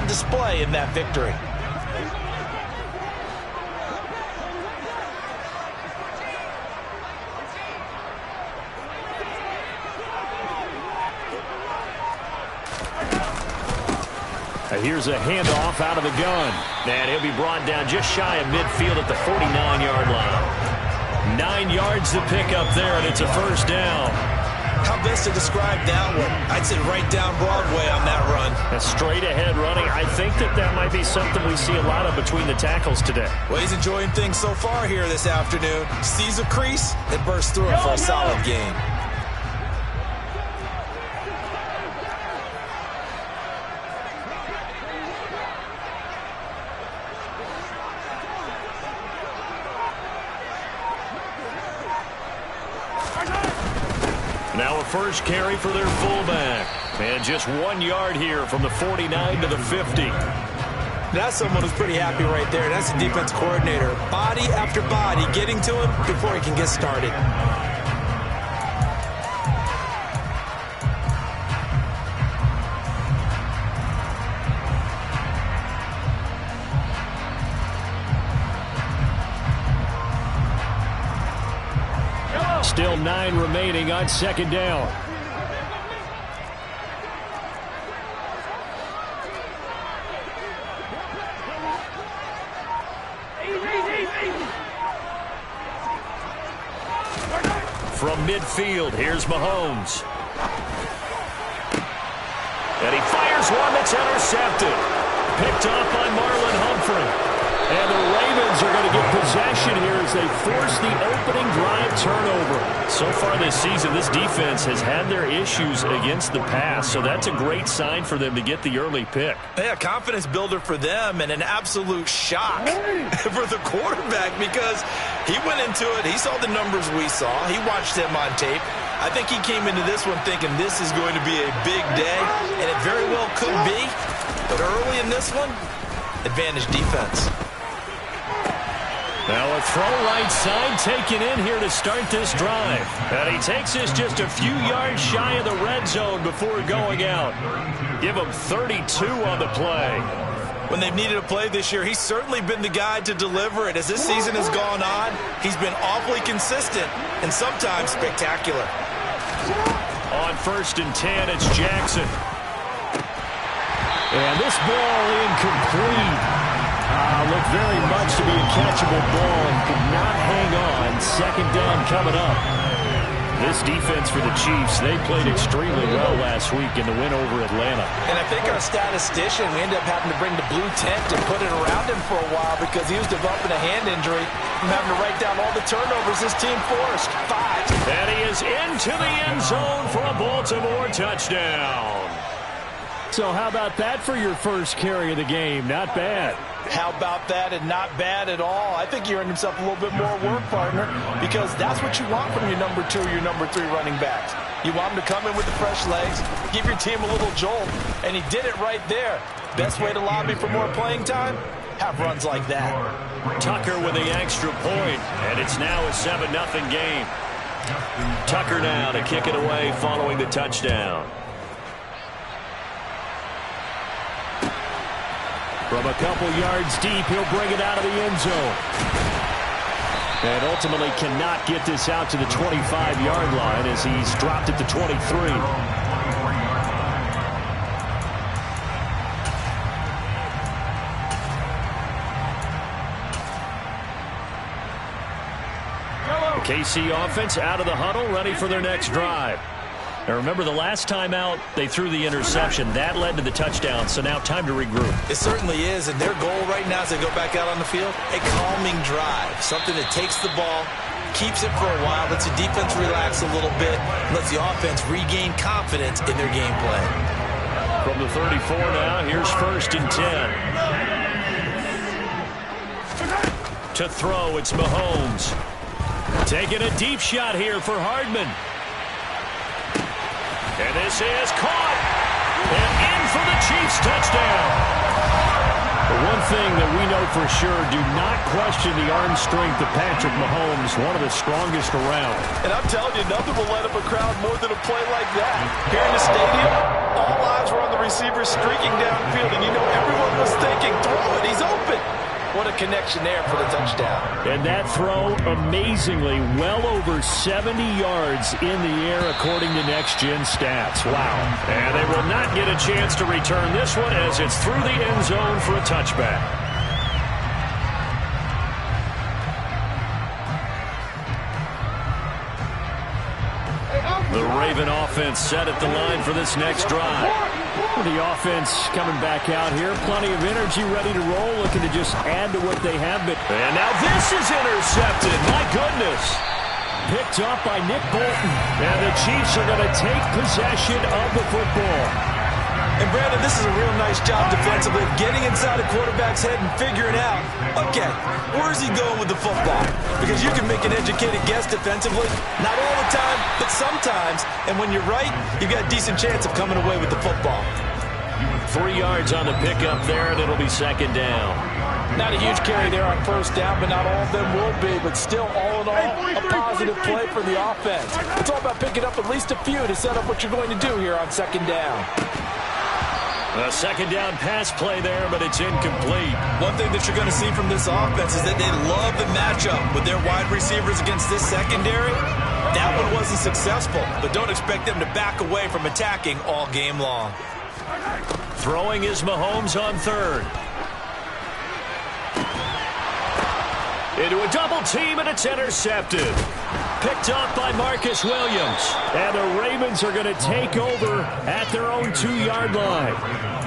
on display in that victory. Here's a handoff out of the gun. And he'll be brought down just shy of midfield at the 49-yard line. 9 yards to pick up there, and it's a first down. How best to describe that one? I'd say right down Broadway on that run. A straight-ahead running. I think that might be something we see a lot of between the tackles today. Well, he's enjoying things so far here this afternoon. Sees a crease and bursts through it for a solid gain. Now a first carry for their fullback. And just 1 yard here from the 49 to the 50. That's someone who's pretty happy right there. That's the defense coordinator. Body after body getting to him before he can get started. Still 9 remaining on second down. From midfield, here's Mahomes. And he fires one that's intercepted. Picked off by Marlon Humphrey. And the Ravens are going to get possession here as they force the opening drive turnover. So far this season, this defense has had their issues against the pass, so that's a great sign for them to get the early pick. Yeah, confidence builder for them and an absolute shock for the quarterback because he went into it. He saw the numbers we saw. He watched them on tape. I think he came into this one thinking this is going to be a big day, and it very well could be. But early in this one, advantage defense. Now a throw right side taken in here to start this drive. And he takes this just a few yards shy of the red zone before going out. Give him 32 on the play. When they've needed a play this year, he's certainly been the guy to deliver it. As this season has gone on, he's been awfully consistent and sometimes spectacular. On 1st and 10, it's Jackson. And this ball incomplete. Looked very much to be a catchable ball and could not hang on. Second down coming up. This defense for the Chiefs, they played extremely well last week in the win over Atlanta. And I think our statistician, we ended up having to bring the blue tent and put it around him for a while because he was developing a hand injury from having to write down all the turnovers his team forced. 5. And he is into the end zone for a Baltimore touchdown. So how about that for your first carry of the game? Not bad. How about that, and not bad at all. I think he earned himself a little bit more work, partner, because that's what you want from your number 2, your number 3 running backs. You want him to come in with the fresh legs, give your team a little jolt, and he did it right there. Best way to lobby for more playing time? Have runs like that. Tucker with the extra point, and it's now a 7-0 game. Tucker now to kick it away following the touchdown. From a couple yards deep, he'll bring it out of the end zone. And ultimately cannot get this out to the 25-yard line as he's dropped at the 23. The KC offense out of the huddle, ready for their next drive. Now remember, the last time out, they threw the interception. That led to the touchdown, so now time to regroup. It certainly is, and their goal right now as they go back out on the field, a calming drive, something that takes the ball, keeps it for a while, lets the defense relax a little bit, lets the offense regain confidence in their game plan. From the 34 now, here's 1st and 10. To throw, it's Mahomes. Taking a deep shot here for Hardman. And this is caught. And in for the Chiefs touchdown. The one thing that we know for sure, do not question the arm strength of Patrick Mahomes, one of the strongest around. And I'm telling you, nothing will light up a crowd more than a play like that. Here in the stadium, all eyes were on the receiver streaking downfield, and you know everyone What a connection there for the touchdown. And that throw, amazingly, well over 70 yards in the air, according to Next Gen Stats. Wow. And they will not get a chance to return this one as it's through the end zone for a touchback. The Raven offense set at the line for this next drive. The offense coming back out here. Plenty of energy, ready to roll, looking to just add to what they have been. And now this is intercepted. My goodness. Picked up by Nick Bolton. And the Chiefs are going to take possession of the football. And, Brandon, this is a real nice job defensively, getting inside a quarterback's head and figuring out, okay, where's he going with the football? Because you can make an educated guess defensively, not all the time, but sometimes. And when you're right, you've got a decent chance of coming away with the football. 3 yards on the pickup there, and it'll be second down. Not a huge carry there on first down, but not all of them will be. But still, all in all, a positive play for the offense. It's all about picking up at least a few to set up what you're going to do here on second down. A second down pass play there, but it's incomplete. One thing that you're going to see from this offense is that they love the matchup with their wide receivers against this secondary. That one wasn't successful, but don't expect them to back away from attacking all game long. Throwing is Mahomes on third. Into a double team, and it's intercepted. Picked up by Marcus Williams. And the Ravens are going to take over at their own 2-yard line.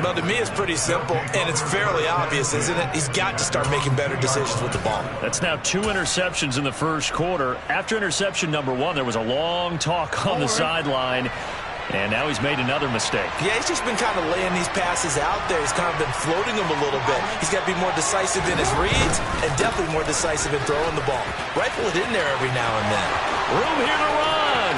Well, to me, it's pretty simple, and it's fairly obvious, isn't it? He's got to start making better decisions with the ball. That's now 2 interceptions in the first quarter. After interception number 1, there was a long talk on the sideline. And now he's made another mistake. Yeah, he's just been kind of laying these passes out there. He's kind of been floating them a little bit. He's got to be more decisive in his reads and definitely more decisive in throwing the ball. Rifle it in there every now and then. Room here to run.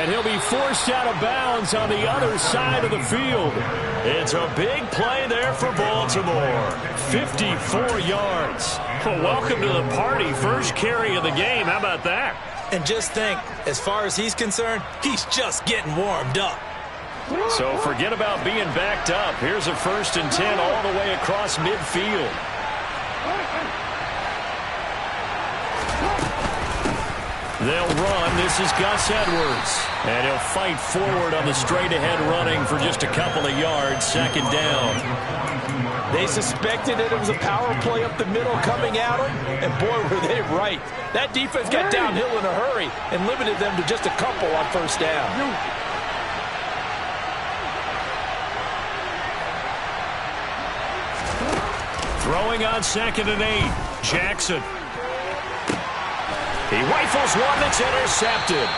And he'll be forced out of bounds on the other side of the field. It's a big play there for Baltimore. 54 yards. Well, welcome to the party. First carry of the game. How about that? And just think, as far as he's concerned, he's just getting warmed up. So forget about being backed up. Here's a 1st and 10 all the way across midfield. They'll run. This is Gus Edwards. And he'll fight forward on the straight-ahead running for just a couple of yards. Second down. They suspected it was a power play up the middle coming at them, and boy, were they right. That defense got downhill in a hurry and limited them to just a couple on first down. Throwing on 2nd and 8. Jackson. He rifles one that's intercepted.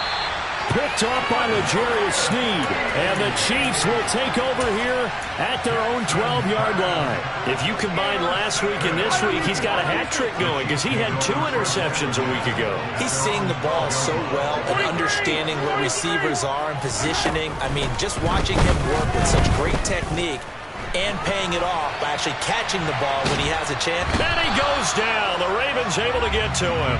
Picked off by L'Jarius Sneed. And the Chiefs will take over here at their own 12-yard line. If you combine last week and this week, he's got a hat trick going because he had 2 interceptions a week ago. He's seeing the ball so well and understanding where receivers are and positioning. I mean, just watching him work with such great technique and paying it off by actually catching the ball when he has a chance. And he goes down. The Ravens able to get to him.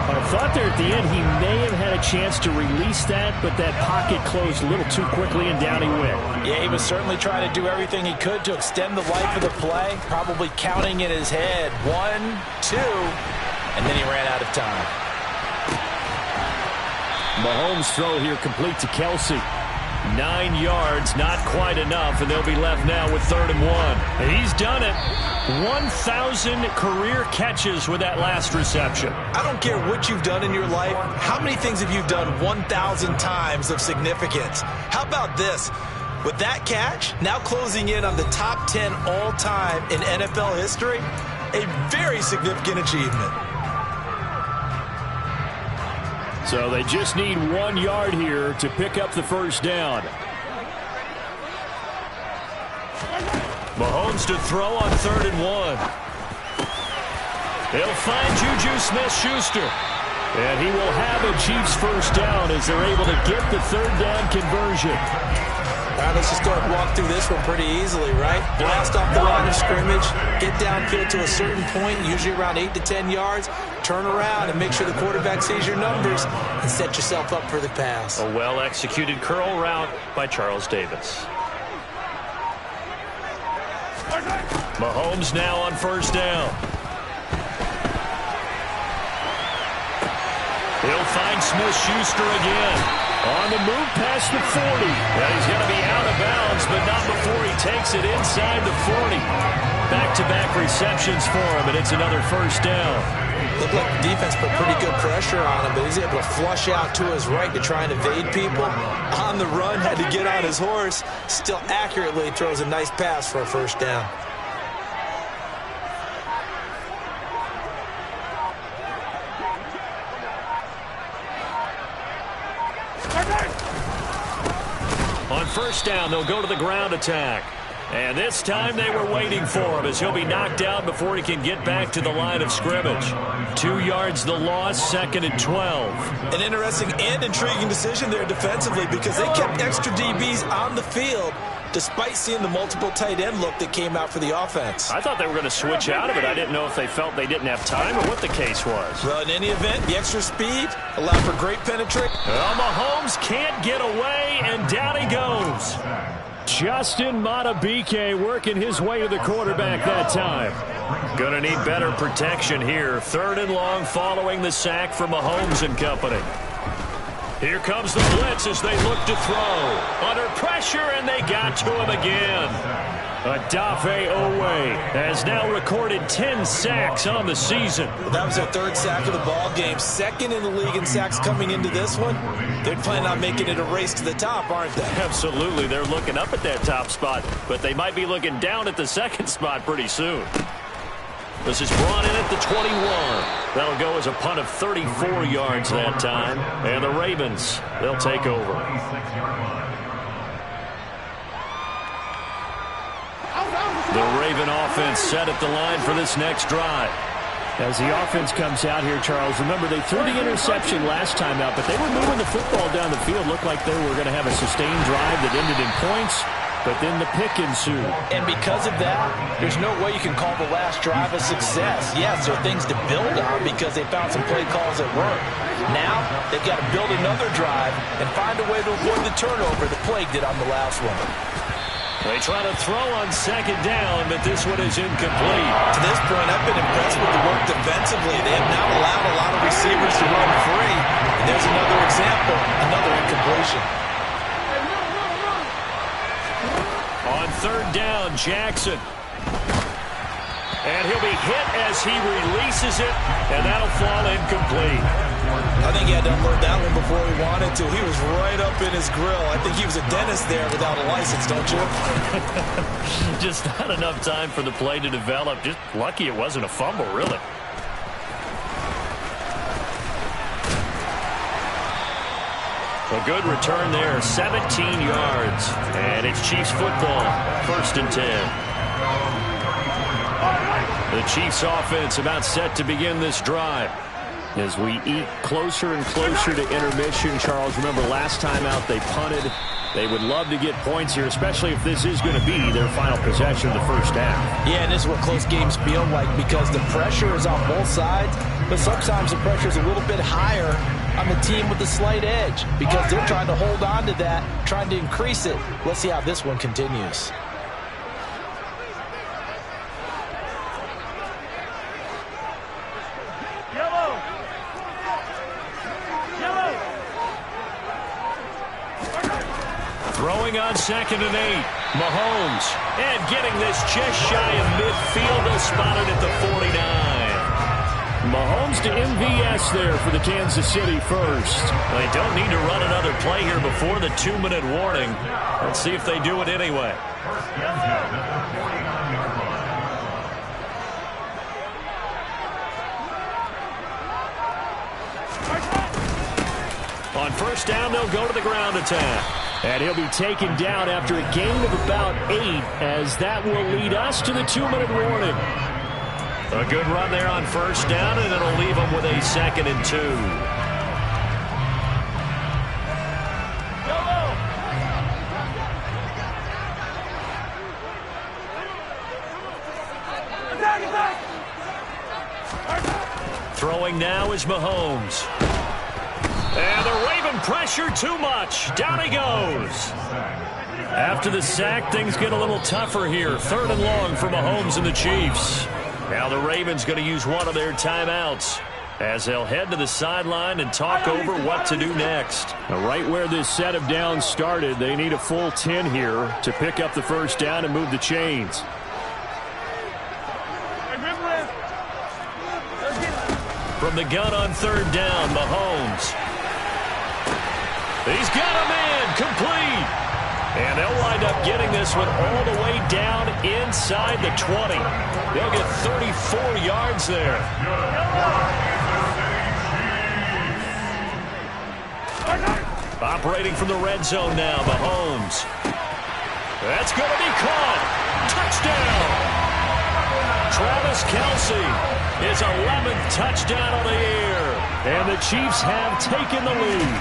I thought there at the end he may have had a chance to release that, but that pocket closed a little too quickly, and down he went. Yeah, he was certainly trying to do everything he could to extend the life of the play, probably counting in his head 1, 2, and then he ran out of time. Mahomes' throw here complete to Kelsey. 9 yards, not quite enough, and they'll be left now with 3rd and 1. And he's done it. 1,000 career catches with that last reception. I don't care what you've done in your life. How many things have you done 1,000 times of significance? How about this? With that catch, now closing in on the top 10 all-time in NFL history, a very significant achievement. So they just need 1 yard here to pick up the first down. Mahomes to throw on 3rd and 1. He'll find Juju Smith-Schuster. And he will have a Chiefs first down as they're able to get the 3rd down conversion. All right, let's just go ahead and walk through this one pretty easily, right? Blast off the line of scrimmage, get downfield to a certain point, usually around 8 to 10 yards, turn around and make sure the quarterback sees your numbers and set yourself up for the pass. A well-executed curl route by Charles Davis. Mahomes now on first down. He'll find Smith-Schuster again. On the move past the 40. And he's going to be out of bounds, but not before he takes it inside the 40. Back-to-back receptions for him, and it's another first down. Looked like the defense put pretty good pressure on him, but he's able to flush out to his right to try and evade people. On the run, had to get on his horse. Still accurately throws a nice pass for a first down. On first down, they'll go to the ground attack. And this time they were waiting for him as he'll be knocked down before he can get back to the line of scrimmage. 2 yards the loss, 2nd and 12. An interesting and intriguing decision there defensively because they kept extra DBs on the field despite seeing the multiple tight end look that came out for the offense. I thought they were going to switch out of it. I didn't know if they felt they didn't have time or what the case was. Well, in any event, the extra speed allowed for great penetration. Well, Mahomes can't get away, and down he goes. Justin Madubuike working his way to the quarterback that time. Gonna need better protection here. 3rd and long following the sack from Mahomes and company. Here comes the blitz as they look to throw. Under pressure, and they got to him again. Odafe Owe has now recorded 10 sacks on the season. That was their 3rd sack of the ball game. 2nd in the league in sacks coming into this one. They're planning on making it a race to the top, aren't they? Absolutely. They're looking up at that top spot, but they might be looking down at the 2nd spot pretty soon. This is brought in at the 21. That'll go as a punt of 34 yards that time. And the Ravens, they'll take over. The Raven offense set at the line for this next drive. As the offense comes out here, Charles, remember they threw the interception last time out, but they were moving the football down the field. Looked like they were going to have a sustained drive that ended in points, but then the pick ensued. And because of that, there's no way you can call the last drive a success. Yes, there are things to build on because they found some play calls that work. Now, they've got to build another drive and find a way to avoid the turnover the Plague did on the last one. They try to throw on 2nd down, but this one is incomplete. To this point, I've been impressed with the work defensively. They have not allowed a lot of receivers to run free. And there's another example, another incompletion. On 3rd down, Jackson. And he'll be hit as he releases it, and that'll fall incomplete. I think he had to unload that one before he wanted to. He was right up in his grill. I think he was a dentist there without a license, don't you? Just not enough time for the play to develop. Just lucky it wasn't a fumble, really. A good return there, 17 yards. And it's Chiefs football, 1st and 10. The Chiefs offense about set to begin this drive. As we eat closer and closer to intermission, Charles, remember last time out they punted. They would love to get points here, especially if this is going to be their final possession of the first half. Yeah, and this is what close games feel like because the pressure is on both sides, but sometimes the pressure is a little bit higher on the team with the slight edge because they're trying to hold on to that, trying to increase it. Let's see how this one continues. Throwing on 2nd and 8. Mahomes. And getting this just shy of midfield. They'll spot it at the 49. Mahomes to MVS there for the Kansas City first. They don't need to run another play here before the 2-minute warning. Let's see if they do it anyway. On first down, they'll go to the ground attack. And he'll be taken down after a gain of about 8, as that will lead us to the 2-minute warning. A good run there on first down, and it'll leave them with a 2nd and 2. Throwing now is Mahomes. And the Raven pressure too much. Down he goes. After the sack, things get a little tougher here. 3rd and long for Mahomes and the Chiefs. Now the Ravens going to use one of their timeouts as they'll head to the sideline and talk over what to do next. Now, right where this set of downs started, they need a full 10 here to pick up the first down and move the chains. From the gun on 3rd down, Mahomes. He's got a man complete. And they'll wind up getting this one all the way down inside the 20. They'll get 34 yards there. Operating from the red zone now, Mahomes. That's going to be caught. Touchdown. Travis Kelce, his 11th touchdown on the year. And the Chiefs have taken the lead.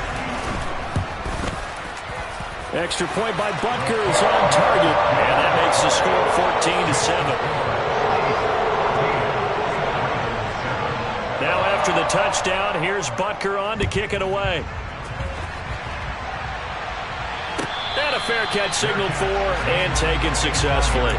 Extra point by Butker is on target. And that makes the score 14-7. Now after the touchdown, here's Butker on to kick it away. And a fair catch signaled for and taken successfully.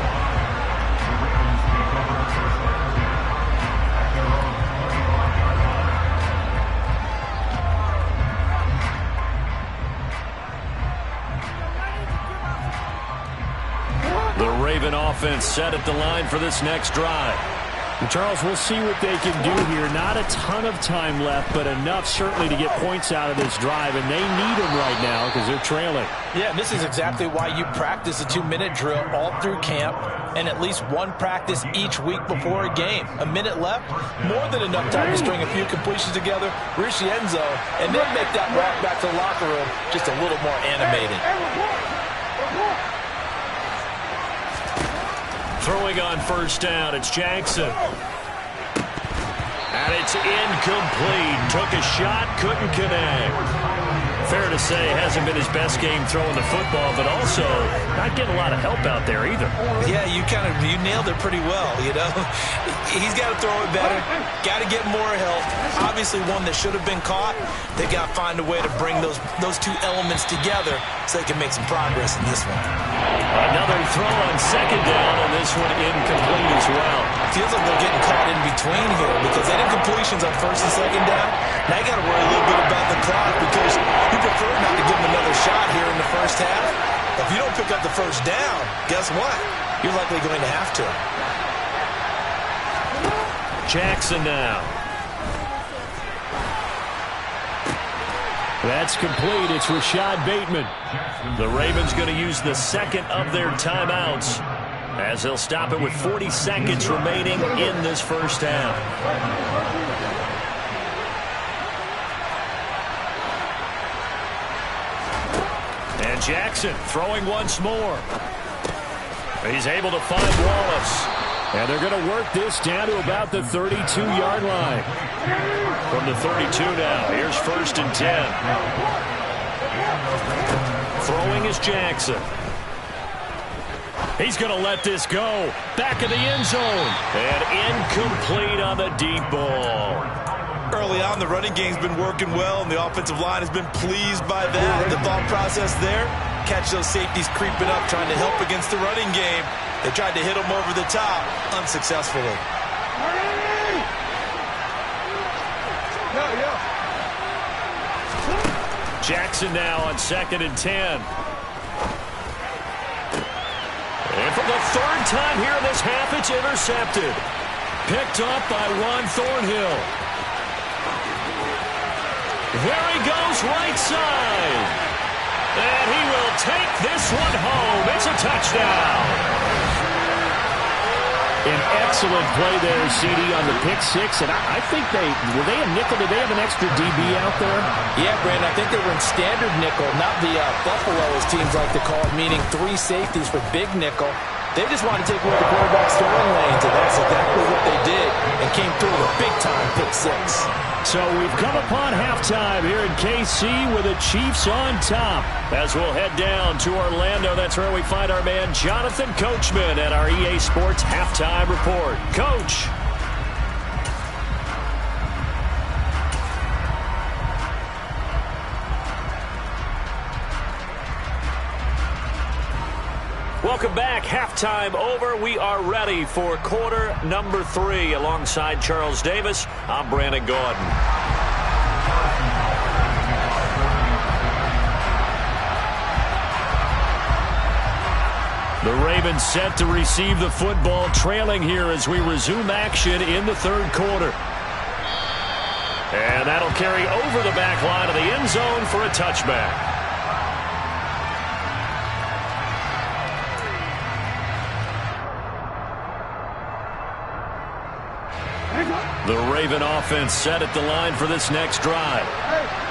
Raven offense set at the line for this next drive. And Charles, we'll see what they can do here. Not a ton of time left, but enough certainly to get points out of this drive, and they need them right now because they're trailing. Yeah, and this is exactly why you practice a 2-minute drill all through camp and at least one practice each week before a game. A minute left, more than enough time to string a few completions together, reach the end zone, and then make that walk back to the locker room just a little more animated. Throwing on 1st down, it's Jackson. And it's incomplete. Took a shot, couldn't connect. Fair to say, hasn't been his best game throwing the football, but also not getting a lot of help out there either. Yeah, you nailed it pretty well, you know. He's got to throw it better. Got to get more help. Obviously one that should have been caught. They got to find a way to bring those two elements together so they can make some progress in this one. Another throw on 2nd down, and this one incomplete as well. Feels like they're getting caught in between here because they did completions on 1st and 2nd down. Now you got to worry a little bit about the clock because you prefer not to give them another shot here in the first half. If you don't pick up the first down, guess what? You're likely going to have to. Jackson now. That's complete. It's Rashad Bateman. The Ravens going to use the 2nd of their timeouts as they'll stop it with 40 seconds remaining in this first half. And Jackson throwing once more. He's able to find Wallace. And they're going to work this down to about the 32-yard line. From the 32 now, here's 1st and 10. Throwing is Jackson. He's going to let this go. Back of the end zone. And incomplete on the deep ball. Early on, the running game's been working well, and the offensive line has been pleased by that. The thought process there, catch those safeties creeping up, trying to help against the running game. They tried to hit him over the top, unsuccessfully. Jackson now on 2nd and 10. And for the 3rd time here in this half, it's intercepted. Picked up by Juan Thornhill. There he goes, right side. And he will take this one home. It's a touchdown. An excellent play there, CD, on the pick 6. And I think were they a nickel? Did they have an extra DB out there? Yeah, Brandon, I think they were in standard nickel, not the Buffalo, as teams like to call it, meaning 3 safeties for big nickel. They just wanted to take away the quarterback's throwing lanes, and that's exactly what they did, and came through with a big-time pick 6. So we've come upon halftime here in KC with the Chiefs on top. As we'll head down to Orlando, that's where we find our man Jonathan Coachman at our EA Sports Halftime Report. Coach. Welcome back. Halftime over. We are ready for quarter number 3. Alongside Charles Davis, I'm Brandon Gaudin. The Ravens set to receive the football, trailing here as we resume action in the third quarter. And that'll carry over the back line of the end zone for a touchback. The Raven offense set at the line for this next drive.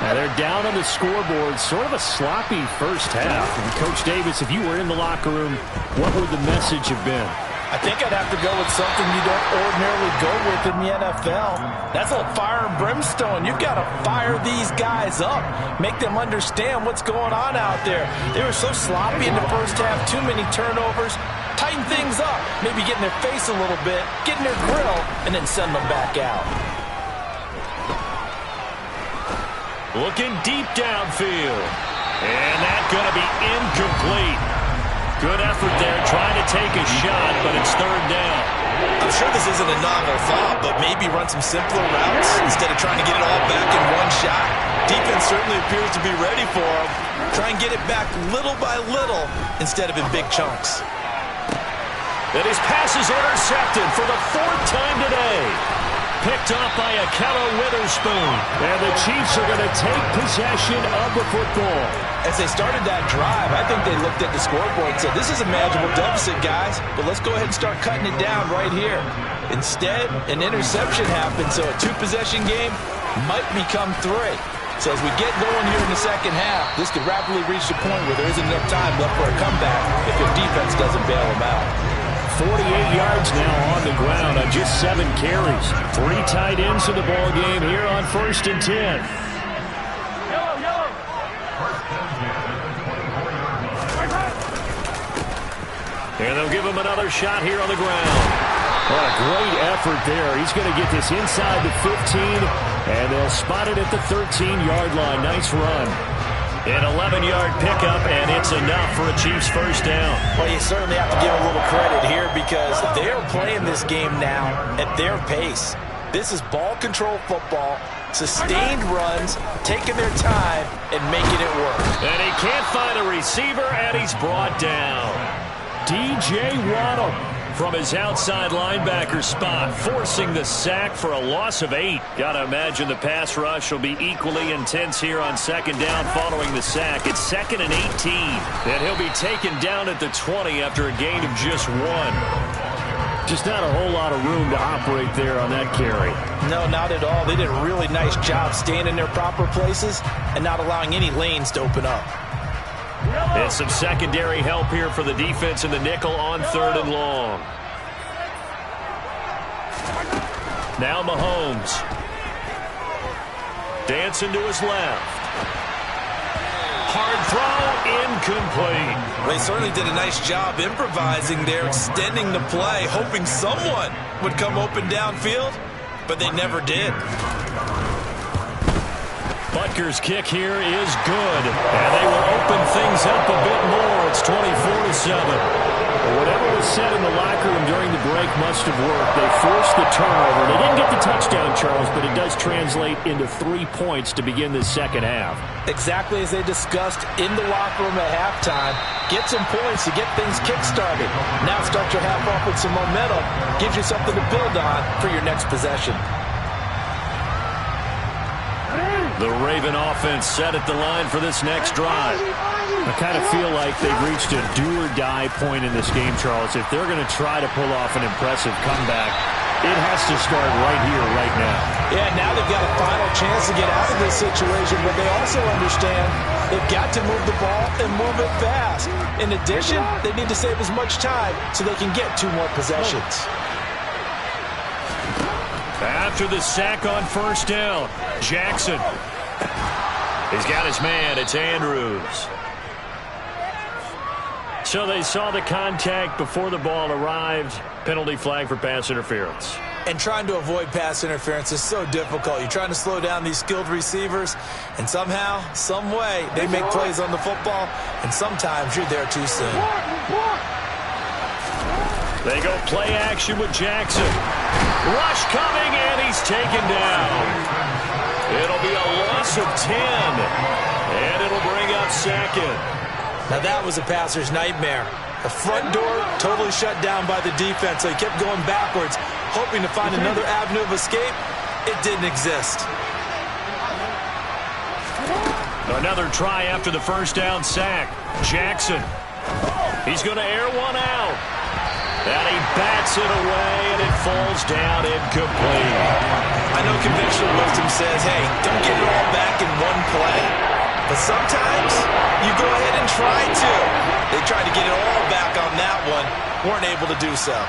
Now they're down on the scoreboard, sort of a sloppy first half. And Coach Davis, if you were in the locker room, what would the message have been? I think I'd have to go with something you don't ordinarily go with in the NFL. That's a fire and brimstone. You've got to fire these guys up. Make them understand what's going on out there. They were so sloppy in the first half, too many turnovers. Tighten things up, maybe get in their face a little bit, get in their grill, and then send them back out. Looking deep downfield. And that's going to be incomplete. Good effort there, trying to take a shot, but it's third down. I'm sure this isn't a novel thought, but maybe run some simpler routes instead of trying to get it all back in one shot. Defense certainly appears to be ready for him. Try and get it back little by little instead of in big chunks. And his pass is intercepted for the 4th time today. Picked off by Akella Witherspoon. And the Chiefs are going to take possession of the football. As they started that drive, I think they looked at the scoreboard and said, this is a manageable deficit, guys, but let's go ahead and start cutting it down right here. Instead, an interception happened, so a 2-possession game might become 3. So as we get going here in the second half, this could rapidly reach the point where there isn't enough time left for a comeback if your defense doesn't bail them out. 48 yards now on the ground on just 7 carries. 3 tight ends in the ball game here on 1st and 10. And they'll give him another shot here on the ground. What a great effort there. He's going to get this inside the 15, and they'll spot it at the 13-yard line. Nice run. An 11-yard pickup, and it's enough for a Chiefs first down. Well, you certainly have to give a little credit here because they're playing this game now at their pace. This is ball control football, sustained runs, taking their time, and making it work. And he can't find a receiver, and he's brought down. DJ Waddle from his outside linebacker spot, forcing the sack for a loss of 8. Gotta imagine the pass rush will be equally intense here on 2nd down following the sack. It's 2nd and 18, and he'll be taken down at the 20 after a gain of just 1. Just not a whole lot of room to operate there on that carry. No, not at all. They did a really nice job staying in their proper places and not allowing any lanes to open up. And some secondary help here for the defense in the nickel on 3rd and long. Now Mahomes. Dancing to his left. Hard throw, incomplete. They certainly did a nice job improvising there, extending the play, hoping someone would come open downfield, but they never did. Butker's kick here is good, and they will open things up a bit more. It's 24-7. Whatever was said in the locker room during the break must have worked. They forced the turnover. They didn't get the touchdown, Charles, but it does translate into 3 points to begin this second half. Exactly as they discussed in the locker room at halftime. Get some points to get things kick-started. Now start your half off with some momentum. Gives you something to build on for your next possession. The Raven offense set at the line for this next drive. I kind of feel like they've reached a do-or-die point in this game, Charles. If they're going to try to pull off an impressive comeback, it has to start right here, right now. Yeah, now they've got a final chance to get out of this situation, but they also understand they've got to move the ball and move it fast. In addition, they need to save as much time so they can get 2 more possessions. After the sack on 1st down, Jackson. He's got his man. It's Andrews. So they saw the contact before the ball arrived. Penalty flag for pass interference. And trying to avoid pass interference is so difficult. You're trying to slow down these skilled receivers, and somehow, some way, they make plays on the football, and sometimes you're there too soon. They go play action with Jackson. Rush coming, and he's taken down. It'll be a loss of 10, and it'll bring up second. Now that was a passer's nightmare. The front door totally shut down by the defense, so he kept going backwards, hoping to find another avenue of escape. It didn't exist. Another try after the first down sack. Jackson. He's going to air one out. And he bats it away, and it falls down incomplete. I know conventional wisdom says, hey, don't get it all back in one play. But sometimes you go ahead and try to. They tried to get it all back on that one. Weren't able to do so.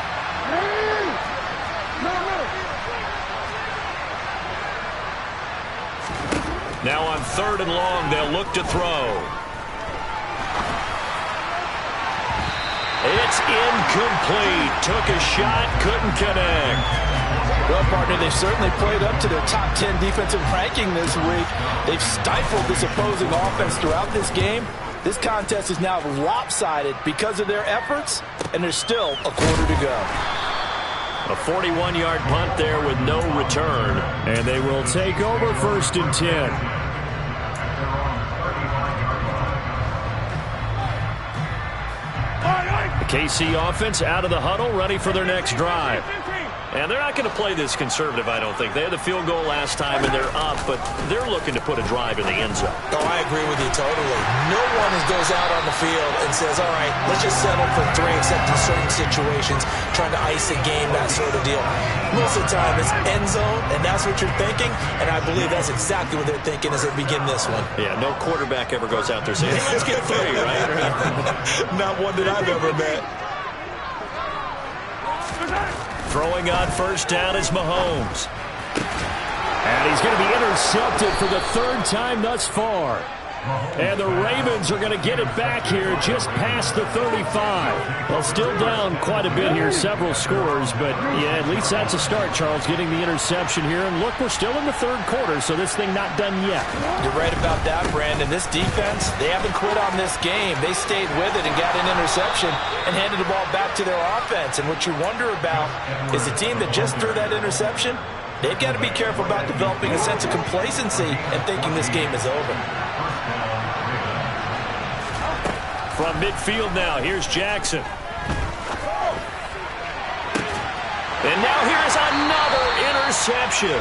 Now on 3rd and long, they'll look to throw. It's incomplete. Took a shot, couldn't connect. Well, partner, they've certainly played up to their top 10 defensive ranking this week. They've stifled this opposing offense throughout this game. This contest is now lopsided because of their efforts, and there's still a quarter to go. A 41-yard punt there with no return. And they will take over 1st and 10. The KC offense out of the huddle, ready for their next drive. And they're not going to play this conservative, I don't think. They had the field goal last time, and they're up, but they're looking to put a drive in the end zone. Oh, I agree with you totally. No one goes out on the field and says, all right, let's just settle for 3, except in certain situations, trying to ice a game, that sort of deal. Most of the time, it's end zone, and that's what you're thinking, and I believe that's exactly what they're thinking as they begin this one. Yeah, no quarterback ever goes out there saying, hey, let's get 3, right? Not one that I've ever met. Throwing on 1st down is Mahomes. And he's going to be intercepted for the 3rd time thus far. And the Ravens are going to get it back here just past the 35. Well, still down quite a bit here, several scores, but yeah, at least that's a start, Charles, getting the interception here. And look, we're still in the 3rd quarter, so this thing not done yet. You're right about that, Brandon. This defense, they haven't quit on this game. They stayed with it and got an interception and handed the ball back to their offense. And what you wonder about is the team that just threw that interception, they've got to be careful about developing a sense of complacency and thinking this game is over. From midfield now, here's Jackson. And now here's another interception.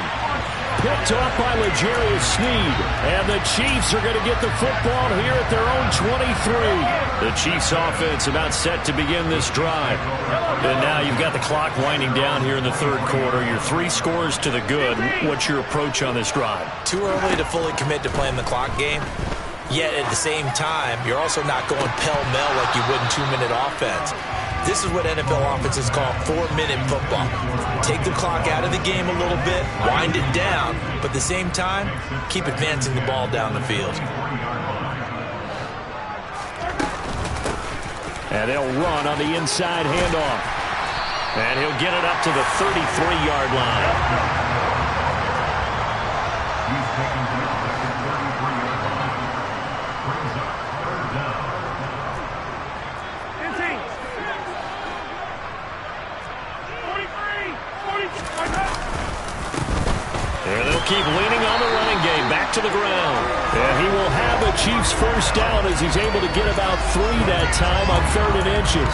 Picked off by L'Jarius Sneed. And the Chiefs are going to get the football here at their own 23. The Chiefs offense about set to begin this drive. And now you've got the clock winding down here in the 3rd quarter. You're 3 scores to the good. What's your approach on this drive? Too early to fully commit to playing the clock game. Yet at the same time, you're also not going pell-mell like you would in 2-minute offense. This is what NFL offenses call 4-minute football. Take the clock out of the game a little bit, wind it down, but at the same time, keep advancing the ball down the field. And they'll run on the inside handoff. And he'll get it up to the 33-yard line. And they'll keep leaning on the running game back to the ground. And he will have a Chiefs 1st down as he's able to get about 3 that time on 3rd and inches.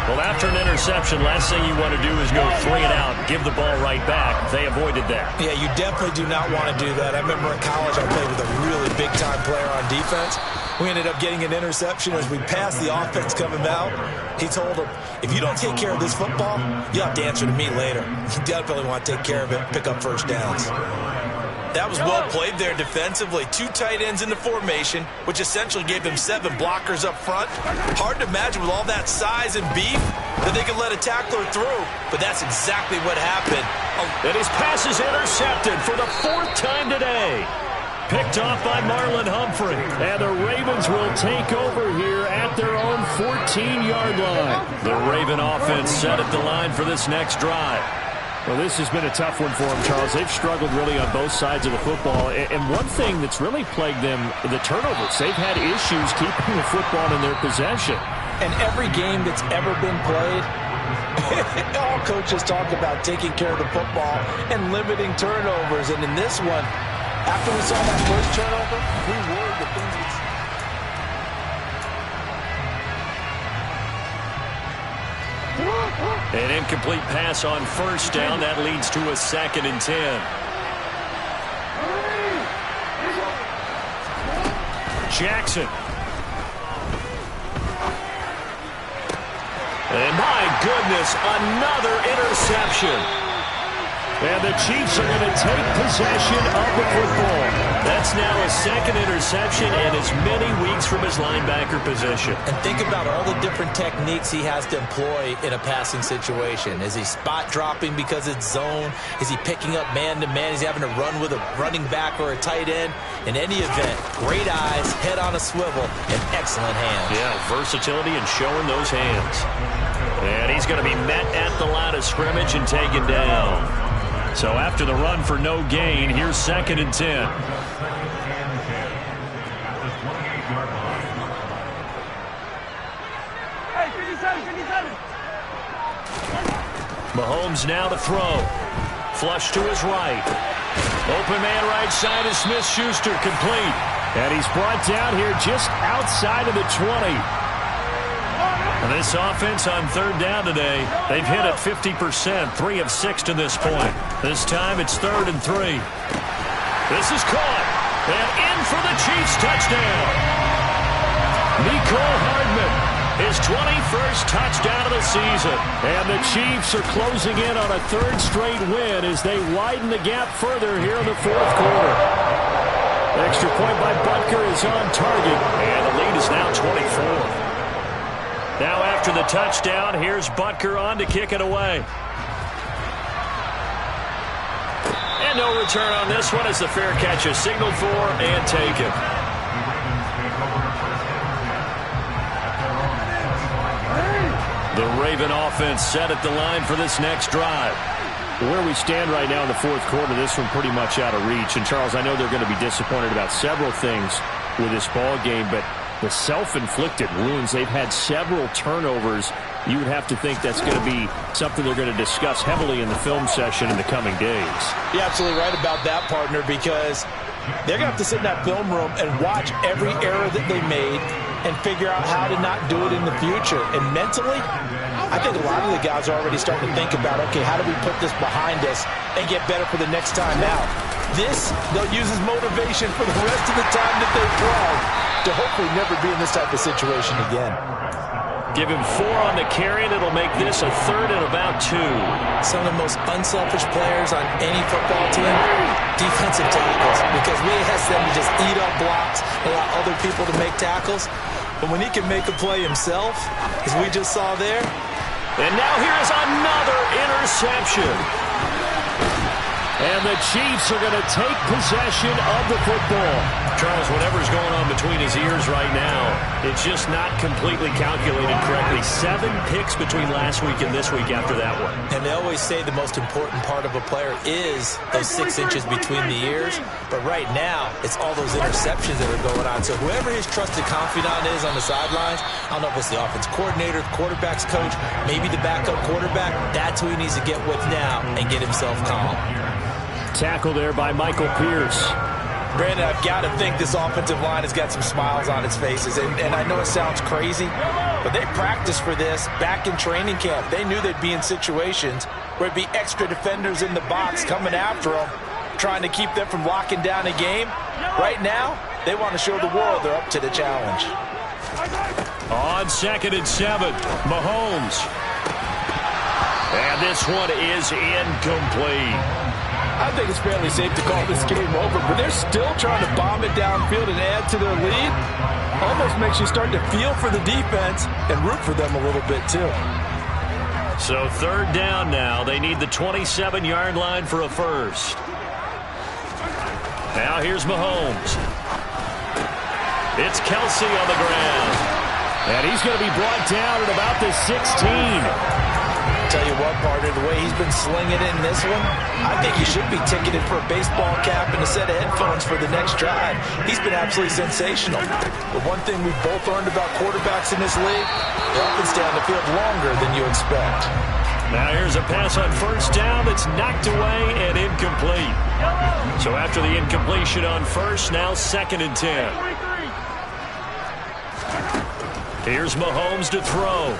Well, after an interception, last thing you want to do is go 3 and out, give the ball right back. They avoided that. Yeah, you definitely do not want to do that. I remember in college I played with a really big-time player on defense. We ended up getting an interception as we passed the offense coming out. He told him, if you don't take care of this football, you'll have to answer to me later. You definitely want to take care of it, pick up 1st downs. That was well played there defensively. 2 tight ends in the formation, which essentially gave them 7 blockers up front. Hard to imagine with all that size and beef that they could let a tackler through, but that's exactly what happened. And his pass is intercepted for the 4th time today. Picked off by Marlon Humphrey. And the Ravens will take over here at their own 14-yard line. The Raven offense set at the line for this next drive. Well, this has been a tough one for them, Charles. They've struggled really on both sides of the football. And one thing that's really plagued them, the turnovers. They've had issues keeping the football in their possession. And every game that's ever been played, All coaches talk about taking care of the football and limiting turnovers. And in this one, after we saw that first turnover, we worried that things would... An incomplete pass on first down. That leads to a 2nd and 10. Jackson. And my goodness, another interception. And the Chiefs are going to take possession of the football. That's now a 2nd interception and as many weeks from his linebacker position. And think about all the different techniques he has to employ in a passing situation. Is he spot dropping because it's zone? Is he picking up man-to-man? Is he having to run with a running back or a tight end? In any event, great eyes, head on a swivel, and excellent hands. Yeah, versatility and showing those hands. And he's going to be met at the line of scrimmage and taken down. So after the run for no gain, here's 2nd and 10. Mahomes now to throw. Flush to his right. Open man right side is Smith-Schuster, complete. And he's brought down here just outside of the 20. And this offense on 3rd down today, they've hit it 50%, 3 of 6 to this point. This time it's 3rd and 3. This is caught. And in for the Chiefs touchdown. Mecole Hardman, his 21st touchdown of the season. And the Chiefs are closing in on a 3rd straight win as they widen the gap further here in the 4th quarter. Extra point by Butker is on target. And the lead is now 24. Now after the touchdown, here's Butker on to kick it away. And no return on this one as the fair catch is signaled for and taken. The Raven offense set at the line for this next drive. Where we stand right now in the 4th quarter, this one pretty much out of reach. And Charles, I know they're going to be disappointed about several things with this ball game, but the self-inflicted wounds, they've had several turnovers. You would have to think that's going to be something they're going to discuss heavily in the film session in the coming days. You're absolutely right about that, partner, because they're going to have to sit in that film room and watch every error that they made and figure out how to not do it in the future. And mentally, I think a lot of the guys are already starting to think about, okay, how do we put this behind us and get better for the next time out? This, they'll use as motivation for the rest of the time that they play to hopefully never be in this type of situation again. Give him 4 on the carry, and it'll make this a 3rd and about 2. Some of the most unselfish players on any football team, defensive tackles, because we ask them to just eat up blocks and allow other people to make tackles. But when he can make a play himself, as we just saw there. And now here's another interception. And the Chiefs are going to take possession of the football. Charles, whatever's going on between his ears right now, it's just not completely calculated correctly. 7 picks between last week and this week after that one. And they always say the most important part of a player is those 6 inches between the ears. But right now, it's all those interceptions that are going on. So whoever his trusted confidant is on the sidelines, I don't know if it's the offense coordinator, the quarterback's coach, maybe the backup quarterback, that's who he needs to get with now and get himself calm. Tackle there by Michael Pierce. Brandon, I've got to think this offensive line has got some smiles on its faces. And I know it sounds crazy, but they practiced for this back in training camp. They knew they'd be in situations where it'd be extra defenders in the box coming after them, trying to keep them from locking down a game. Right now, they want to show the world they're up to the challenge. On 2nd and 7, Mahomes. And this one is incomplete. I think it's fairly safe to call this game over, but they're still trying to bomb it downfield and add to their lead. Almost makes you start to feel for the defense and root for them a little bit too. So 3rd down now. They need the 27-yard line for a first. Now here's Mahomes. It's Kelsey on the ground. And he's going to be brought down at about the 16. tell you what, partner, the way he's been slinging in this one, I think he should be ticketed for a baseball cap and a set of headphones for the next drive. He's been absolutely sensational. But one thing we've both learned about quarterbacks in this league, they often stay on the field longer than you expect. Now here's a pass on first down that's knocked away and incomplete. So after the incompletion on first, now 2nd and 10. Here's Mahomes to throw.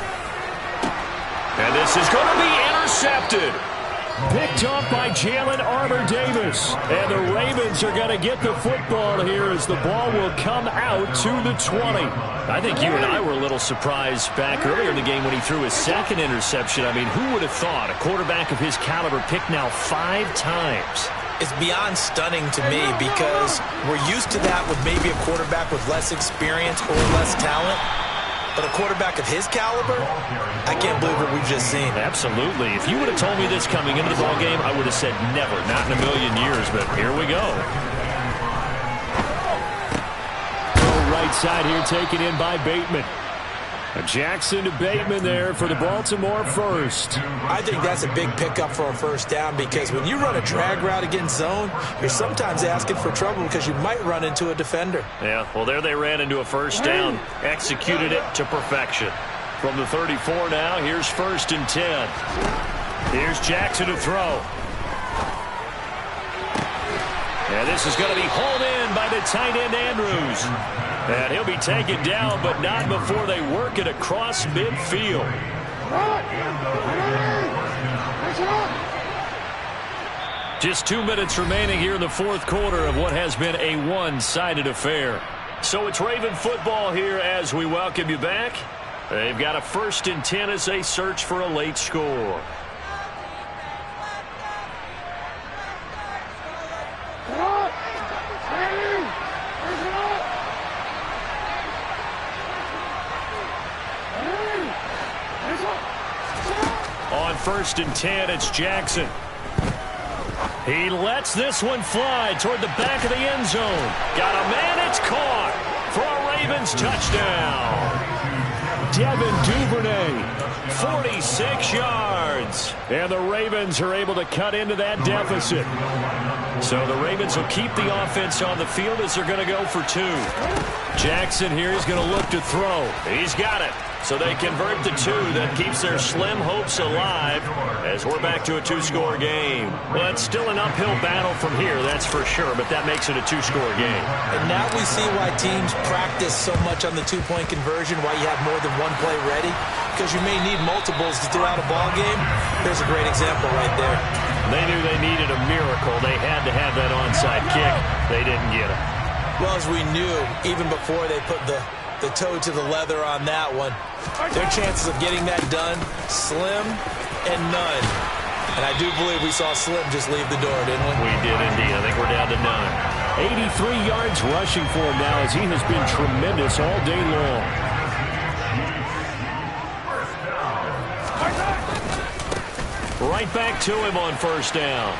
And this is going to be intercepted. Picked off by Jalen Armour-Davis. And the Ravens are going to get the football here as the ball will come out to the 20. I think you and I were a little surprised back earlier in the game when he threw his 2nd interception. I mean, who would have thought a quarterback of his caliber picked now 5 times? It's beyond stunning to me because we're used to that with maybe a quarterback with less experience or less talent. But a quarterback of his caliber, I can't believe what we've just seen. Absolutely. If you would have told me this coming into the ballgame, I would have said never, not in a million years. But here we go. Right side here taken in by Bateman. Jackson to Bateman there for the Baltimore first. I think that's a big pickup for a first down because when you run a drag route against zone, you're sometimes asking for trouble because you might run into a defender. Yeah, well, there they ran into a first down, executed it to perfection. From the 34 now, here's 1st and 10. Here's Jackson to throw. And this is going to be hauled in by the tight end Andrews. And he'll be taken down, but not before they work it across midfield. Just 2 minutes remaining here in the 4th quarter of what has been a one-sided affair. So it's Raven football here as we welcome you back. They've got a 1st and 10 as they search for a late score. On 1st and 10, it's Jackson. He lets this one fly toward the back of the end zone. Got a man, it's caught for a Ravens touchdown. Devin Duvernay, 46 yards. And the Ravens are able to cut into that deficit. So the Ravens will keep the offense on the field as they're going to go for 2. Jackson here is going to look to throw. He's got it. So they convert the 2. That keeps their slim hopes alive as we're back to a 2-score game. Well, it's still an uphill battle from here, that's for sure, but that makes it a 2-score game. And now we see why teams practice so much on the 2-point conversion, why you have more than one play ready, because you may need multiples to throughout a ball game. There's a great example right there. They knew they needed a miracle. They had to have that onside kick. They didn't get it. Well, as we knew, even before they put the toe to the leather on that one, their chances of getting that done, slim and none. And I do believe we saw Slim just leave the door, didn't we? We did indeed. I think we're down to none. 83 yards rushing for him now as he has been tremendous all day long. Right back to him on 1st down.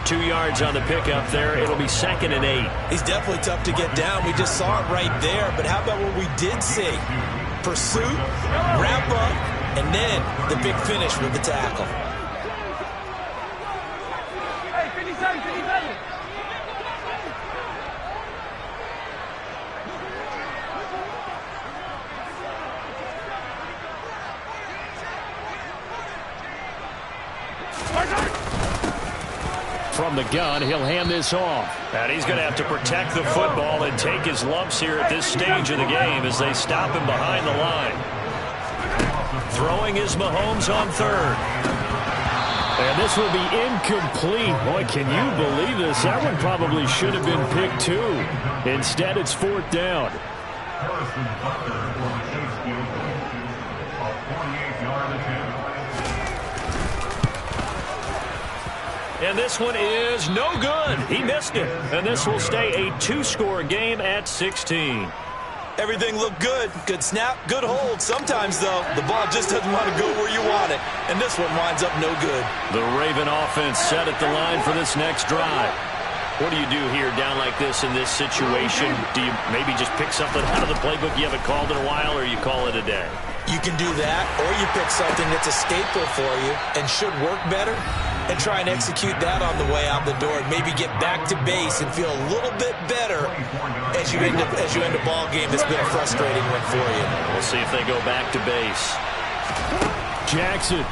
2 yards on the pickup there. It'll be 2nd and 8. He's definitely tough to get down. We just saw it right there. But how about what we did see? Pursuit, wrap up, and then the big finish with the tackle. From the gun, he'll hand this off. And he's going to have to protect the football and take his lumps here at this stage of the game as they stop him behind the line. Throwing is Mahomes on 3rd. And this will be incomplete. Boy, can you believe this? That one probably should have been picked too. Instead, it's 4th down. And this one is no good. He missed it. And this will stay a 2-score game at 16. Everything looked good. Good snap, good hold. Sometimes, though, the ball just doesn't want to go where you want it. And this one winds up no good. The Raven offense set at the line for this next drive. What do you do here down like this in this situation? Do you maybe just pick something out of the playbook you haven't called in a while, or you call it a day? You can do that, or you pick something that's a staple for you and should work better and try and execute that on the way out the door and maybe get back to base and feel a little bit better as you end a ball game that's been a frustrating one for you. We'll see if they go back to base. Jackson.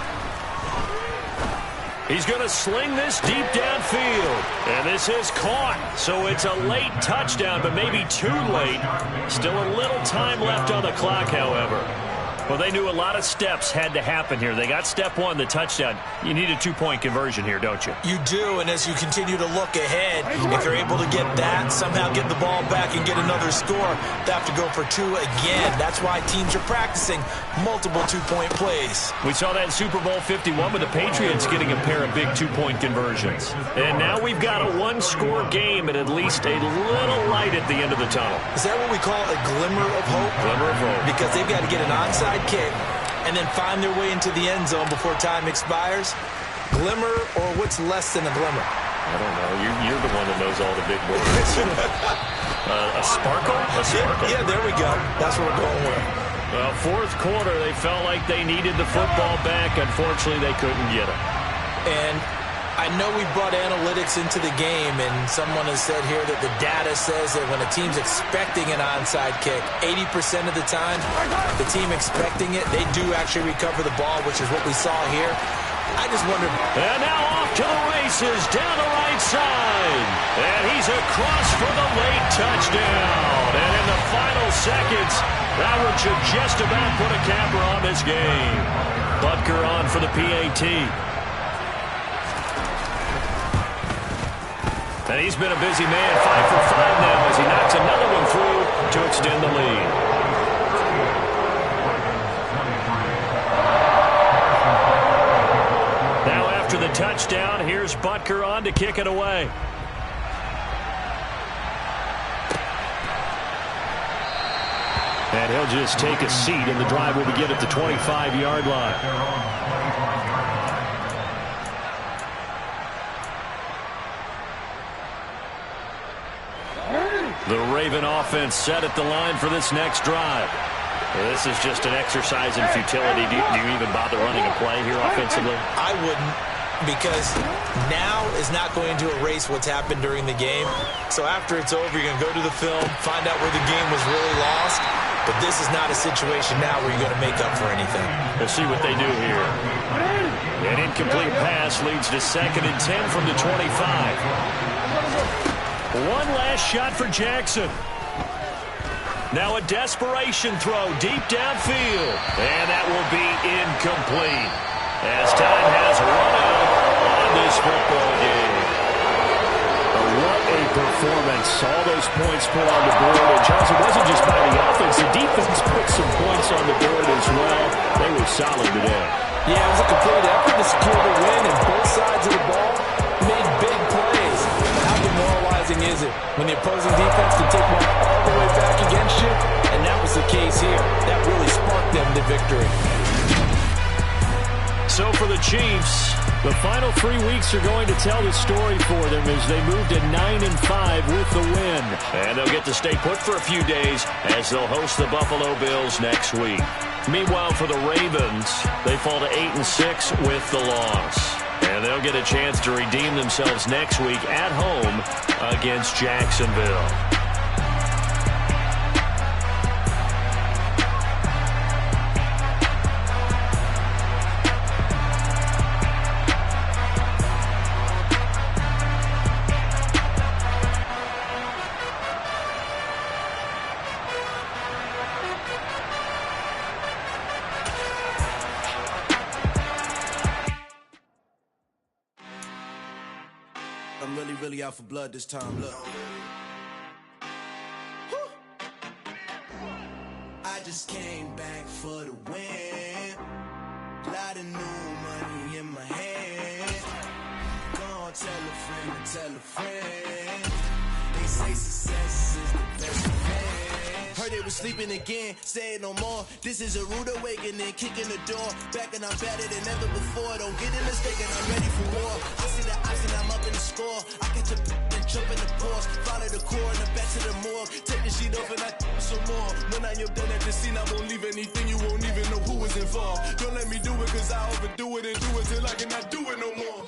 He's going to sling this deep downfield. And this is caught. So it's a late touchdown, but maybe too late. Still a little time left on the clock, however. Well, they knew a lot of steps had to happen here. They got step one, the touchdown. You need a two-point conversion here, don't you? You do, and as you continue to look ahead, if they're able to get that, somehow get the ball back and get another score, they have to go for two again. That's why teams are practicing multiple two-point plays. We saw that in Super Bowl 51 with the Patriots getting a pair of big two-point conversions. And now we've got a one-score game and at least a little light at the end of the tunnel. Is that what we call a glimmer of hope? Glimmer of hope. Because they've got to get an onside kick and then find their way into the end zone before time expires. Glimmer, or what's less than a glimmer? I don't know. You're the one that knows all the big words. A sparkle? A sparkle. Yeah, there we go. That's what we're going with. Well, fourth quarter, they felt like they needed the football back. Unfortunately, they couldn't get it. And I know we brought analytics into the game, and someone has said here that the data says that when a team's expecting an onside kick, 80% of the time, the team expecting it, they do actually recover the ball, which is what we saw here. I just wondered. And now off to the races down the right side. And he's across for the late touchdown. And in the final seconds, that one should just about put a capper on this game. Butker on for the PAT. And he's been a busy man, 5 for 5 now as he knocks another one through to extend the lead. Now after the touchdown, here's Butker on to kick it away. And he'll just take a seat, and the drive will begin at the 25-yard line. The Raven offense set at the line for this next drive. This is just an exercise in futility. Do you even bother running a play here offensively? I wouldn't, because now is not going to erase what's happened during the game. So after it's over, you're going to go to the film, find out where the game was really lost. But this is not a situation now where you're going to make up for anything. We'll see what they do here. An incomplete pass leads to 2nd and 10 from the 25. One last shot for Jackson. Now a desperation throw deep downfield. And that will be incomplete as time has run out on this football game. What a performance. All those points put on the board. And Charles, it wasn't just by the offense. The defense put some points on the board as well. They were solid today. Yeah, it was a complete effort to secure the win, and both sides of the ball made big plays. How demoralizing is it when the opposing defense can take one all the way back against you? And that was the case here. That really sparked them to victory. So for the Chiefs, the final 3 weeks are going to tell the story for them as they move to 9-5 with the win. And they'll get to stay put for a few days as they'll host the Buffalo Bills next week. Meanwhile, for the Ravens, they fall to 8-6 with the loss. And they'll get a chance to redeem themselves next week at home against Jacksonville. I'm really out for blood this time. Look. I just came back for the win. Lot of new money in my hand. Gonna tell a friend. They say success is the best friend. Heard they was sleeping again, say it no more. This is a rude awakening, kicking the door. Back and I'm better than ever before. Don't get it mistaken, I'm ready for war. I see the option, I'm up in the score. I catch a and Jump in the Porsche, follow the core and the back to the morgue. Take the sheet off and I some more. When I am done at the scene, I won't leave anything. You won't even know who is involved. Don't let me do it, cause I overdo it and do it till I cannot do it no more.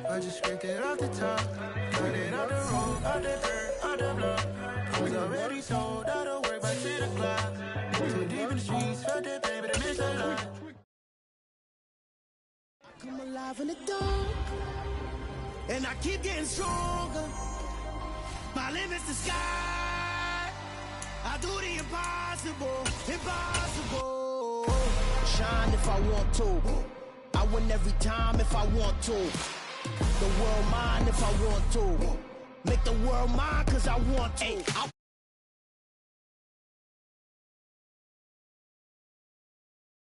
I just scraped it off the top, cut it off the road, off the dirt, off the block. Was already sold, out of work by 10 o'clock. Too deep in the streets, felt that baby, that miss a lot. I come alive in the dark, and I keep getting stronger. My limit's the sky. I do the impossible, impossible. Shine if I want to. I win every time if I want to. The world mine if I want to. Make the world mine cause I want to.